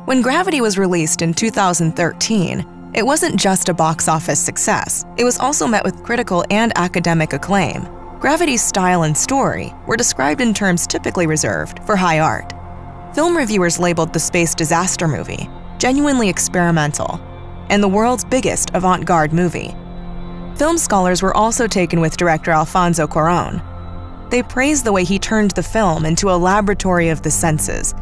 When Gravity was released in 2013, it wasn't just a box office success. It was also met with critical and academic acclaim. Gravity's style and story were described in terms typically reserved for high art. Film reviewers labeled the space disaster movie genuinely experimental and the world's biggest avant-garde movie. Film scholars were also taken with director Alfonso Cuarón. They praised the way he turned the film into a laboratory of the senses,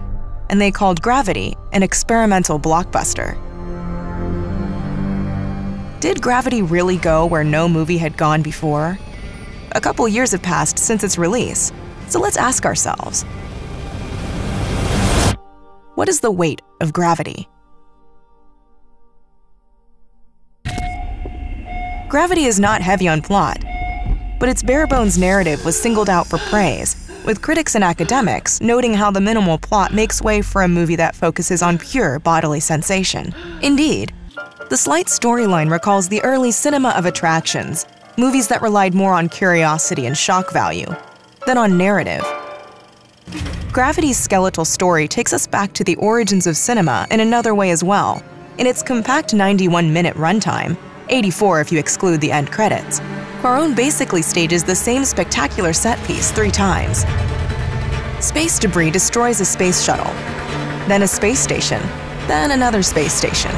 and they called Gravity an experimental blockbuster. Did Gravity really go where no movie had gone before? A couple years have passed since its release, so let's ask ourselves, what is the weight of Gravity? Gravity is not heavy on plot, but its bare-bones narrative was singled out for praise, with critics and academics noting how the minimal plot makes way for a movie that focuses on pure bodily sensation. Indeed, the slight storyline recalls the early cinema of attractions, movies that relied more on curiosity and shock value than on narrative. Gravity's skeletal story takes us back to the origins of cinema in another way as well. In its compact 91-minute runtime, 84 if you exclude the end credits, Cuarón basically stages the same spectacular set piece 3 times. Space debris destroys a space shuttle, then a space station, then another space station.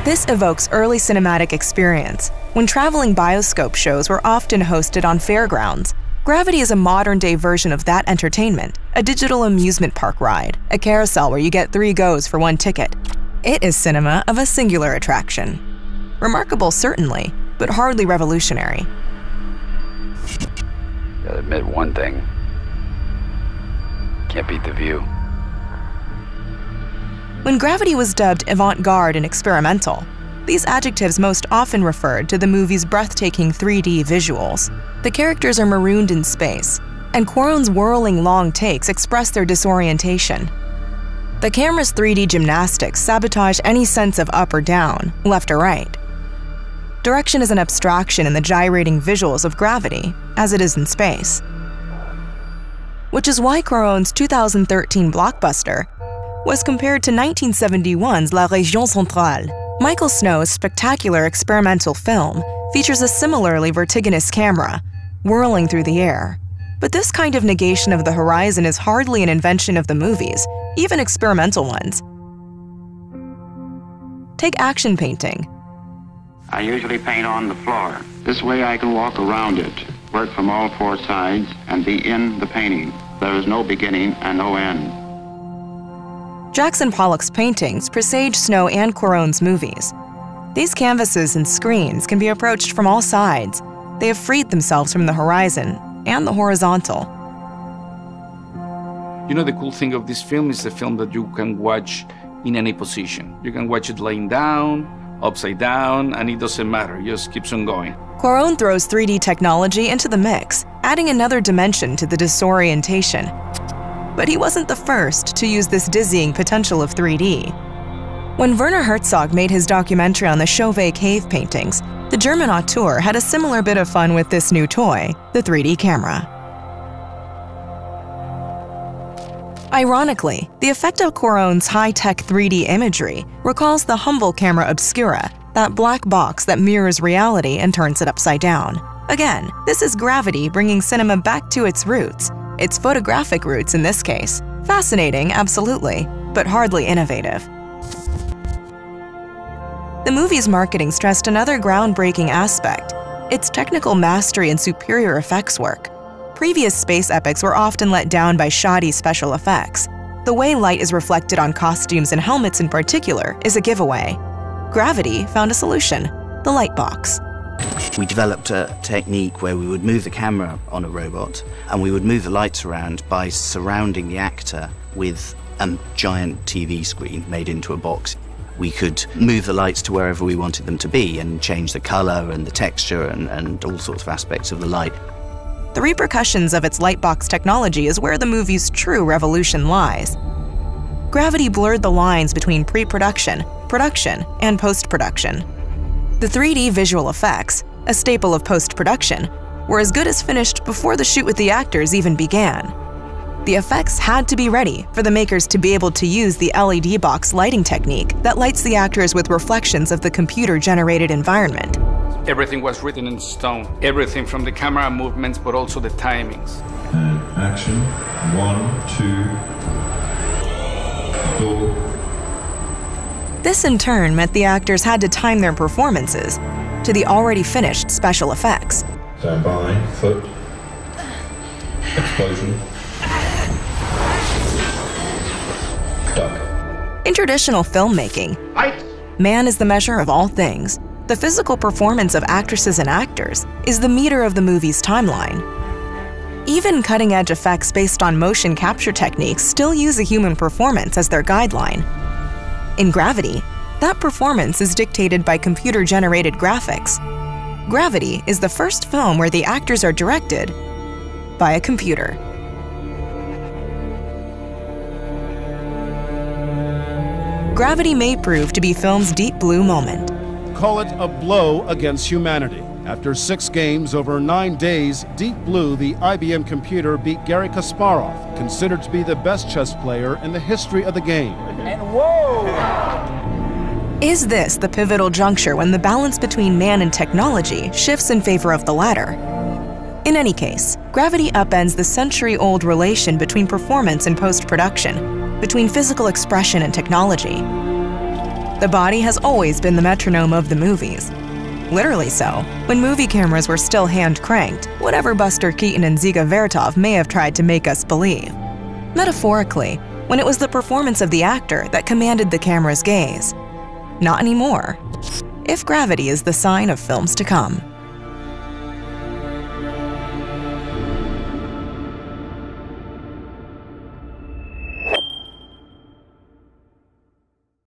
This evokes early cinematic experience, when traveling bioscope shows were often hosted on fairgrounds. Gravity is a modern-day version of that entertainment, a digital amusement park ride, a carousel where you get 3 goes for 1 ticket. It is cinema of a singular attraction. Remarkable, certainly, but hardly revolutionary. Gotta admit one thing. Can't beat the view. When Gravity was dubbed avant-garde and experimental, these adjectives most often referred to the movie's breathtaking 3D visuals. The characters are marooned in space, and Cuarón's whirling long takes express their disorientation. The camera's 3D gymnastics sabotage any sense of up or down, left or right. Direction is an abstraction in the gyrating visuals of Gravity, as it is in space. Which is why Cuarón's 2013 blockbuster was compared to 1971's La Région Centrale. Michael Snow's spectacular experimental film features a similarly vertiginous camera, whirling through the air. But this kind of negation of the horizon is hardly an invention of the movies, even experimental ones. Take action painting. I usually paint on the floor. This way I can walk around it, work from all 4 sides, and be in the painting. There is no beginning and no end. Jackson Pollock's paintings presage Snow and Cuarón's movies. These canvases and screens can be approached from all sides. They have freed themselves from the horizon and the horizontal. You know, the cool thing of this film is the film that you can watch in any position. You can watch it laying down, upside down, and it doesn't matter, it just keeps on going. Cuarón throws 3D technology into the mix, adding another dimension to the disorientation. But he wasn't the first to use this dizzying potential of 3D. When Werner Herzog made his documentary on the Chauvet cave paintings, the German auteur had a similar bit of fun with this new toy, the 3D camera. Ironically, the effect of Cuarón's high-tech 3D imagery recalls the humble camera obscura, that black box that mirrors reality and turns it upside down. Again, this is Gravity bringing cinema back to its roots, its photographic roots in this case. Fascinating, absolutely, but hardly innovative. The movie's marketing stressed another groundbreaking aspect, its technical mastery and superior effects work. Previous space epics were often let down by shoddy special effects. The way light is reflected on costumes and helmets in particular is a giveaway. Gravity found a solution, the light box. We developed a technique where we would move the camera on a robot and we would move the lights around by surrounding the actor with a giant TV screen made into a box. We could move the lights to wherever we wanted them to be and change the color and the texture and all sorts of aspects of the light. The repercussions of its lightbox technology is where the movie's true revolution lies. Gravity blurred the lines between pre-production, production, and post-production. The 3D visual effects, a staple of post-production, were as good as finished before the shoot with the actors even began. The effects had to be ready for the makers to be able to use the LED box lighting technique that lights the actors with reflections of the computer-generated environment. Everything was written in stone. Everything from the camera movements, but also the timings. And action. 1, 2, go. This in turn meant the actors had to time their performances to the already finished special effects. Stand by, foot, explosion, duck. In traditional filmmaking, man is the measure of all things. The physical performance of actresses and actors is the meter of the movie's timeline. Even cutting-edge effects based on motion capture techniques still use a human performance as their guideline. In Gravity, that performance is dictated by computer-generated graphics. Gravity is the first film where the actors are directed by a computer. Gravity may prove to be film's deep blue moment. Call it a blow against humanity. After 6 games over 9 days, Deep Blue, the IBM computer, beat Garry Kasparov, considered to be the best chess player in the history of the game. And whoa! Is this the pivotal juncture when the balance between man and technology shifts in favor of the latter? In any case, Gravity upends the century-old relation between performance and post-production, between physical expression and technology. The body has always been the metronome of the movies. Literally so, when movie cameras were still hand-cranked, whatever Buster Keaton and Dziga Vertov may have tried to make us believe. Metaphorically, when it was the performance of the actor that commanded the camera's gaze. Not anymore. If Gravity is the sign of films to come.